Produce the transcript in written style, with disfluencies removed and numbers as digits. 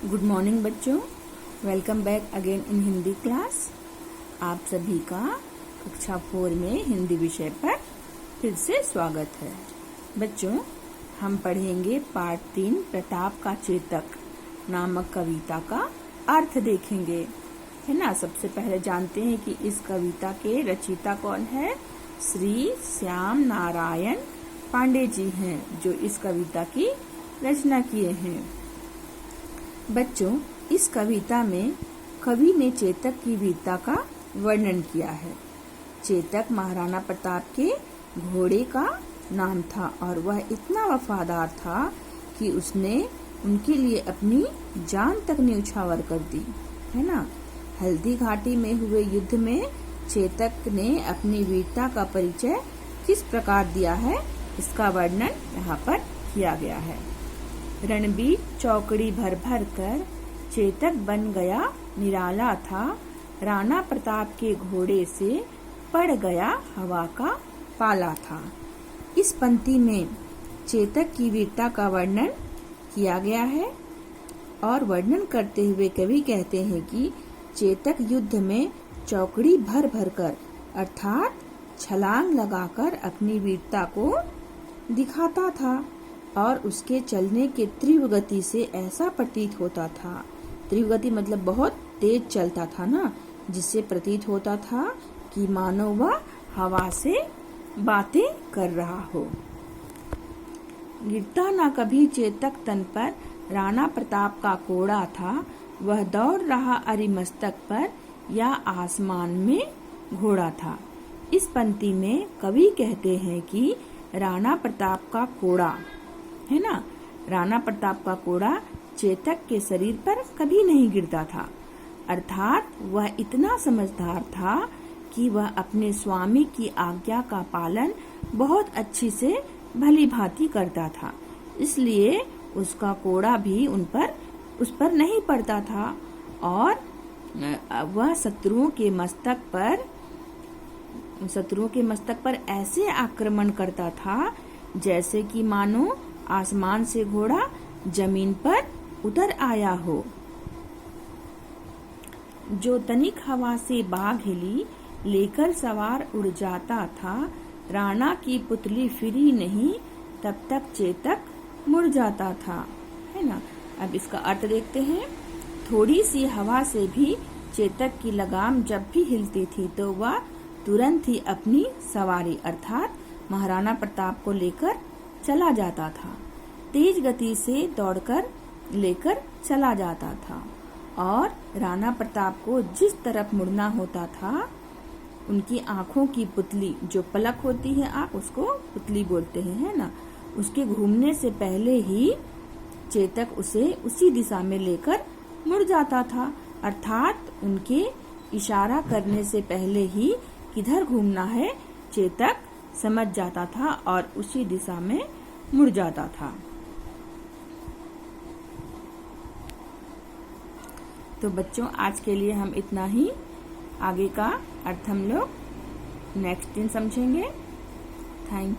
Good morning बच्चों, welcome back again in Hindi class. आप सभी का कक्षा 4 में हिंदी विषय पर फिर से स्वागत है। बच्चों, हम पढ़ेंगे पार्ट 3 प्रताप का चेतक नामक कविता का अर्थ देखेंगे, है ना। सबसे पहले जानते हैं कि इस कविता के रचयिता कौन है। श्री श्याम नारायण पांडे जी हैं, जो इस कविता की रचना किए हैं। बच्चों, इस कविता में कवि ने चेतक की वीरता का वर्णन किया है। चेतक महाराणा प्रताप के घोड़े का नाम था और वह इतना वफादार था कि उसने उनके लिए अपनी जान तक न्यौछावर कर दी, है ना। हल्दी घाटी में हुए युद्ध में चेतक ने अपनी वीरता का परिचय किस प्रकार दिया है, इसका वर्णन यहाँ पर किया गया है। रणबीर चौकड़ी भर भर कर चेतक बन गया निराला था, राणा प्रताप के घोड़े से पड़ गया हवा का पाला था। इस पंक्ति में चेतक की वीरता का वर्णन किया गया है और वर्णन करते हुए कवि कहते हैं कि चेतक युद्ध में चौकड़ी भर भर कर अर्थात छलांग लगाकर अपनी वीरता को दिखाता था और उसके चलने के तीव्र गति से ऐसा प्रतीत होता था, तीव्र गति मतलब बहुत तेज चलता था ना, जिससे प्रतीत होता था कि मानो वह हवा से बातें कर रहा हो। गिरता न कभी चेतक तन पर राणा प्रताप का कोड़ा था, वह दौड़ रहा अरिमस्तक पर या आसमान में घोड़ा था। इस पंक्ति में कवि कहते हैं कि राणा प्रताप का कोड़ा, है ना, राणा प्रताप का कोड़ा चेतक के शरीर पर कभी नहीं गिरता था, अर्थात वह इतना समझदार था कि वह अपने स्वामी की आज्ञा का पालन बहुत अच्छी से भली भांति करता था, इसलिए उसका कोड़ा भी उस पर नहीं पड़ता था और वह शत्रुओं के मस्तक पर ऐसे आक्रमण करता था जैसे कि मानो आसमान से घोड़ा जमीन पर उतर आया हो। जो तनिक हवा से बाग हिली लेकर सवार उड़ जाता था, राणा की पुतली फिरी नहीं तब तक चेतक मुड़ जाता था, है ना। अब इसका अर्थ देखते हैं। थोड़ी सी हवा से भी चेतक की लगाम जब भी हिलती थी तो वह तुरंत ही अपनी सवारी अर्थात महाराणा प्रताप को लेकर चला जाता था, तेज गति से दौड़कर लेकर चला जाता था और राणा प्रताप को जिस तरफ मुड़ना होता था, उनकी आंखों की पुतली, जो पलक होती है आंख, उसको पुतली बोलते हैं, है ना, उसके घूमने से पहले ही चेतक उसे उसी दिशा में लेकर मुड़ जाता था, अर्थात उनके इशारा करने से पहले ही किधर घूमना है चेतक समझ जाता था और उसी दिशा में मुड़ जाता था। तो बच्चों, आज के लिए हम इतना ही। आगे का अर्थ हम लोग नेक्स्ट दिन समझेंगे। थैंक